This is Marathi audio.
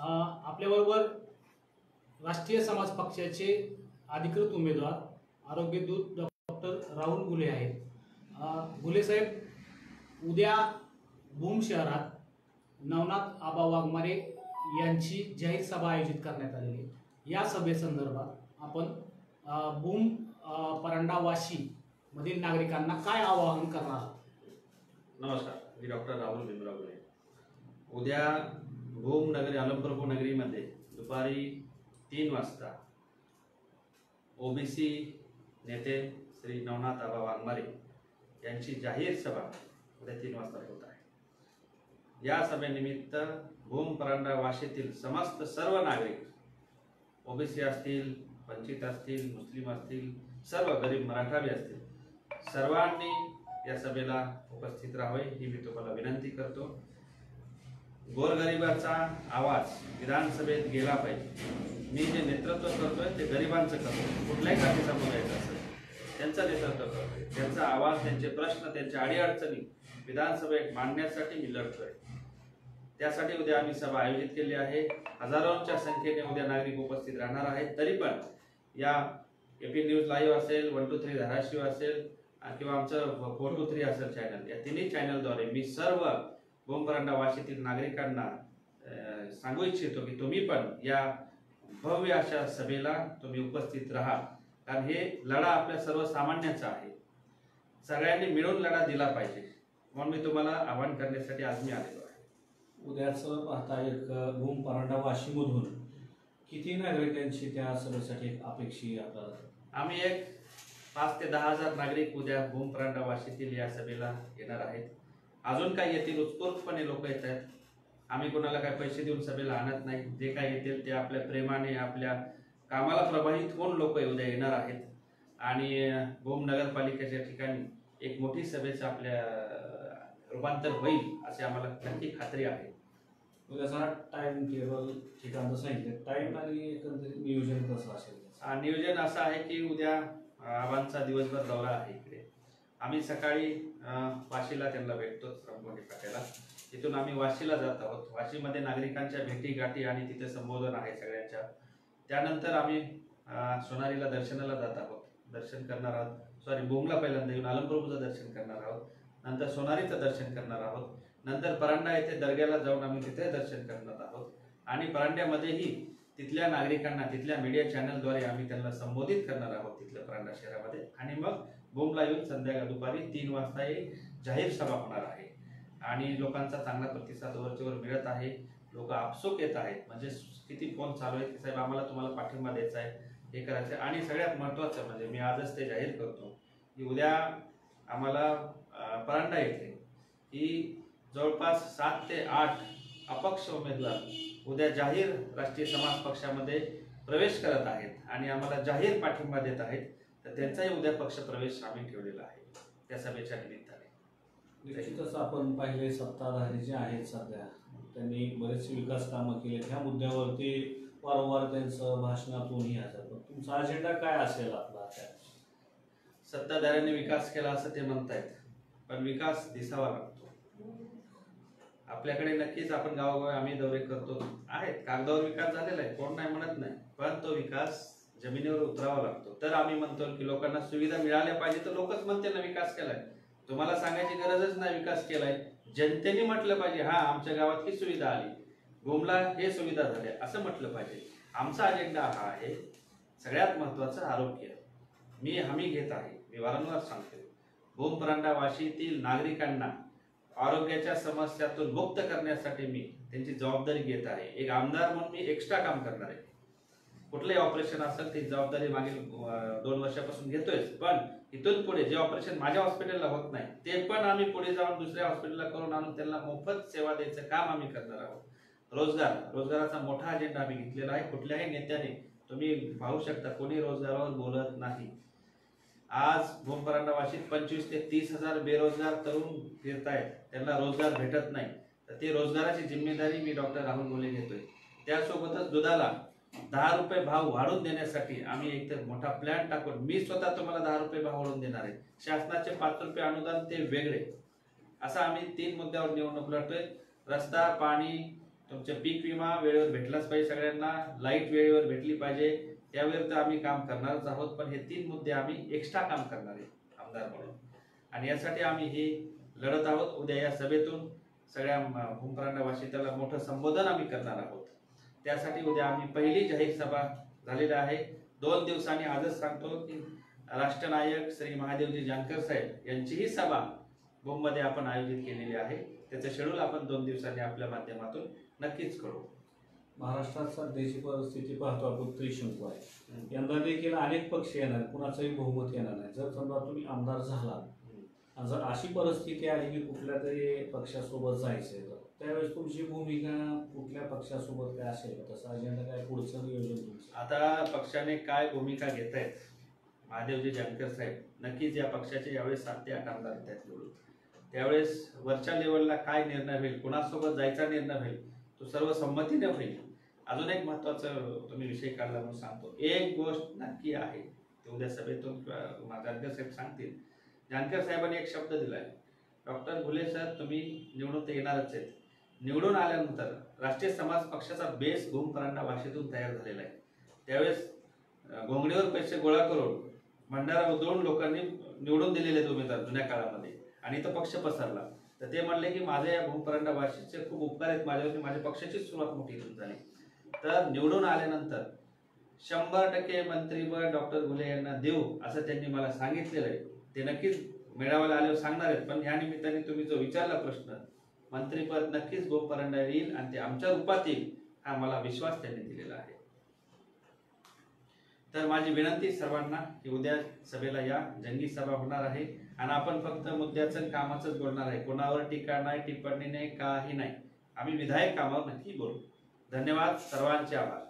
आपल्याबरोबर राष्ट्रीय समाज पक्षाचे अधिकृत उमेदवार आरोग्यदूत डॉक्टर राहुल गुले आहेत। गुले साहेब, उद्या भूम शहरात नवनाथ आबा वाघमारे यांची जाहीर सभा आयोजित करण्यात आलेली आहे। या सभेसंदर्भात आपण भूम परंडा वाशी मधील नागरिकांना काय आवाहन करणार आहात? नमस्कार, मी डॉक्टर राहुल भीमराव गुले। उद्या भूम नगरी अलमप्रभू नगरीमध्ये दुपारी 3 वाजता ओबीसी नेते श्री नवनाथ आबा वाघमारे यांची जाहीर सभा उद्या 3 वाजता होत आहे। या सभेनिमित्त भूम परंडा वाशीतील समस्त सर्व नागरिक, ओबीसी असतील, वंचित असतील, मुस्लिम असतील, सर्व गरीब मराठावी असतील, सर्वांनी या सभेला उपस्थित राहावे ही मी तुम्हाला विनंती करतो। गोरगरिबाचा आवाज विधानसभेत गेला पाहिजे। मी जे नेतृत्व करतोय ते गरिबांचं करतो। कुठल्याही जातीचा बोलायचं असेल त्यांचं नेतृत्व करतोय, त्यांचा आवाज, त्यांचे प्रश्न, त्यांच्या अडीअडचणी विधानसभेत मांडण्यासाठी मी लढतोय। त्यासाठी उद्या आम्ही सभा आयोजित केली आहे। हजारोंच्या संख्येने उद्या नागरिक उपस्थित राहणार आहेत। तरी पण या एपी न्यूज लाईव्ह असेल, 1 2 3 धाराशिव असेल किंवा आमचं 4 2 3 असेल चॅनल, या तिन्ही चॅनलद्वारे मी सर्व भूम परंडा वाशीतील नागरिकांना सांगू इच्छितो की तुम्ही पण या भव्य अशा सभेला तुम्ही उपस्थित राहा। कारण हे लढा आपल्या सर्वसामान्यांचा आहे, सगळ्यांनी मिळून लढा दिला पाहिजे, म्हणून मी तुम्हाला आवाहन करण्यासाठी आज मी आलेलो आहे। उद्याचं पाहता एक भूम परंडा वाशीमधून किती नागरिकांची त्या सभेसाठी अपेक्षित आपल्याला? आम्ही एक 5 ते 10 हजार नागरिक उद्या भूम परंडा वाशीतील या सभेला येणार आहेत। अजून काही येतील, उत्स्फूर्तपणे लोक येत आहेत। आम्ही कोणाला काही पैसे देऊन सभेला आणत नाही। जे काही येतील ते आपल्या प्रेमाने, आपल्या कामाला प्रभावित होऊन लोक उद्या येणार आहेत। आणि भूम नगरपालिकेच्या ठिकाणी एक मोठी सभेचं आपल्या रूपांतर होईल असे आम्हाला नक्की खात्री आहे। उद्याचा टाइम टेबल ठिकाण सांगितलं, टाइम आणि एकंदरीत नियोजन कसं असेल? नियोजन असं आहे की उद्या आबांचा दिवसभर दौरा आहे इकडे। आम्ही सकाळी वाशीला त्यांना भेटतो, रंगोली फाट्याला। तिथून आम्ही वाशीला जात आहोत। वाशीमध्ये नागरिकांच्या भेटी गाठी आणि तिथे संबोधन आहे सगळ्यांच्या। त्यानंतर आम्ही सोनारीला दर्शनाला जात आहोत, दर्शन करणार आहोत। भूमला पहिल्यांदा येऊन अलमप्रभूचं दर्शन करणार आहोत, नंतर सोनारीचं दर्शन करणार आहोत, नंतर परांडा येथे दर्ग्याला जाऊन आम्ही तिथे दर्शन करणार आहोत। आणि परांड्यामध्येही तिथल्या नागरिकांना, तिथल्या मीडिया चॅनलद्वारे आम्ही त्यांना संबोधित करणार आहोत तिथल्या परांडा शहरामध्ये। आणि मग भूमला येऊन संध्याकाळी दुपारी 3 वाजता एक जाहीर सभा होणार आहे। आणि लोकांचा चांगला प्रतिसाद वरचेवर मिळत आहे, लोक आपसूक येत आहेत। म्हणजे किती फोन चालू आहेत की साहेब आम्हाला तुम्हाला पाठिंबा द्यायचा आहे, हे करायचं आहे। आणि सगळ्यात महत्त्वाचं म्हणजे मी आजच ते जाहीर करतो की उद्या आम्हाला परांडा येथे ही जवळपास 7 ते 8 अपक्ष उमेदवार उद्या जाहीर राष्ट्रीय समाज पक्षामध्ये प्रवेश करत आहेत आणि आम्हाला जाहीर पाठिंबा देत आहेत। तर त्यांचाही उद्या पक्ष प्रवेश आम्ही ठेवलेला आहे त्या सभेच्या निमित्ताने। निश्चितच आपण पाहिले सत्ताधारी जे आहेत सध्या, त्यांनी बरेचसे विकास कामं केले। ह्या मुद्द्यावरती वारंवार त्यांचं भाषणातूनही असं, तुमचा अजेंडा काय असेल आपला? सत्ताधाऱ्यांनी विकास केला असं ते म्हणतायत, पण विकास दिसावा लागतो। आपल्याकडे नक्कीच आपण गावोगावी आम्ही दौरे करतो आहेत, कागदावर विकास झालेला आहे, कोण नाही म्हणत नाही, पण तो विकास जमिनीवर उतरावा लागतो। तर आम्ही म्हणतो की लोकांना सुविधा मिळाल्या पाहिजे, तर लोकच म्हणते ना विकास केलाय। तुम्हाला सांगायची गरजच नाही विकास केलाय, जनतेने म्हटलं पाहिजे हा आमच्या गावात ही सुविधा आली, भूमला हे सुविधा झाल्या असं म्हटलं पाहिजे। आमचा अजेंडा हा आहे, सगळ्यात महत्त्वाचं आरोग्य मी हमी घेत आहे। मी वारंवार सांगतो, भूम परंडा वाशीतील नागरिकांना आरोग्याच्या समस्यातून मुक्त करण्यासाठी मी त्यांची जबाबदारी घेत आहे। एक आमदार म्हणून मी एक्स्ट्रा काम करणार आहे। कुठलंही ऑपरेशन असेल ती जबाबदारी मागील 2 वर्षापासून घेतोय, पण इथून पुढे जे ऑपरेशन माझ्या हॉस्पिटलला होत नाही ते पण आम्ही पुढे जाऊन दुसऱ्या हॉस्पिटलला करून आणून त्यांना मोफत सेवा द्यायचं काम आम्ही करणार आहोत। रोजगाराचा मोठा अजेंडा आम्ही घेतलेला आहे। कुठल्याही नेत्याने तुम्ही पाहू शकता कोणी रोजगारावर बोलत नाही। आज भूम परंडा वाशीत 25 ते 30 हजार बेरोजगार तरुण फिरतायत, त्यांना रोजगार भेटत नाही। तर ते रोजगाराची जिम्मेदारी मी डॉक्टर राहुल गुले घेतोय। त्यासोबतच दुधाला 10 रुपये भाव वाढवून देण्यासाठी आम्ही एक मोठा प्लॅन टाकून मी स्वतः तुम्हाला 10 रुपये भाव वाढवून देणार आहे। शासनाचे 5 रुपये अनुदान ते वेगळे, असं आम्ही 3 मुद्द्यावर निवडणूक लढतोय। रस्ता, पाणी, तुमचे पीक विमा वेळेवर भेटलाच पाहिजे सगळ्यांना, लाईट वेळेवर भेटली पाहिजे, त्यावेळेवर तर आम्ही काम करणारच आहोत. पण हे 3 मुद्दे आम्ही एक्स्ट्रा काम करणार आहे आमदार म्हणून, आणि यासाठी आम्ही हे लढत आहोत. उद्या या सभेतून सगळ्या भूमपरांडा वासिताला मोठं संबोधन आम्ही करणार आहोत. त्यासाठी उद्या आम्ही पहिली जाहीर सभा झालेली आहे. 2 दिवसांनी आजच सांगतो की राष्ट्रनायक श्री महादेवजी जानकर साहेब यांचीही सभा भूममध्ये आपण आयोजित केलेली आहे. त्याचं शेड्यूल आपण 2 दिवसांनी आपल्या माध्यमातून नक्कीच करू. महाराष्ट्रात सध्याची परिस्थिती पाहतो आपण त्रिशंकू आहे. यंदा देखील अनेक पक्ष येणार, कुणाचंही बहुमत येणार नाही. जर समजा तुम्ही आमदार झाला आणि जर अशी परिस्थिती आली की कुठल्या तरी पक्षासोबत जायचंय, तर त्यावेळेस तुमची भूमिका कुठल्या पक्षासोबत काय असेल का? तसं अजेंडा काय, पुढचं नियोजन तुमचं? आता पक्षाने काय भूमिका घेत आहेत महादेवजी जानकर साहेब, नक्कीच या पक्षाचे यावेळेस 7 ते 8 आमदार येत आहेत निवडून. त्यावेळेस वरच्या लेवलला काय निर्णय होईल, कुणासोबत जायचा निर्णय होईल, तो सर्व संमतीने होईल. अजून एक महत्वाचा तुम्ही विषय काढला म्हणून सांगतो. एक गोष्ट नक्की आहे, ते उद्या सभेतून जानकर साहेब सांगतील. जानकर साहेबांनी एक शब्द दिलाय, डॉक्टर घुले सर तुम्ही निवडून तर येणारच आहेत. निवडून आल्यानंतर राष्ट्रीय समाज पक्षाचा बेस भूमपरांडा भाषेतून तयार झालेला आहे. त्यावेळेस घोंगडीवर पैसे गोळा करून भंडारा उधळून लोकांनी निवडून दिलेले उमेदवार जुन्या काळामध्ये, आणि तो पक्ष पसरला. तर ते म्हणले की माझ्या या भूमपरांडा भाषेचे खूप उपकार आहेत माझ्यावरती, माझ्या पक्षाचीच सुरुवात मोठी झाली. तर निवडून आल्यानंतर 100% मंत्रीपद डॉक्टर घुले यांना देऊ असं त्यांनी मला सांगितलेलं आहे. ते नक्कीच मेळाव्याला आल्यावर सांगणार आहेत. पण या निमित्ताने तुम्ही जो विचारला प्रश्न, मंत्रीपद नक्कीच भूमपरांडा येईल आणि ते आमच्या रूपात येईल, हा मला विश्वास त्यांनी दिलेला आहे. तर माझी विनंती सर्वांना की उद्या सभेला या, जंगी सभा होणार आहे आणि आपण फक्त मुद्द्याचं कामाचंच बोलणार आहे. कोणावर टीका नाही, टिप्पणी नाही, काही नाही. आम्ही विधायक कामावर नक्की बोलू. धन्यवाद, सर्वांचे आभार.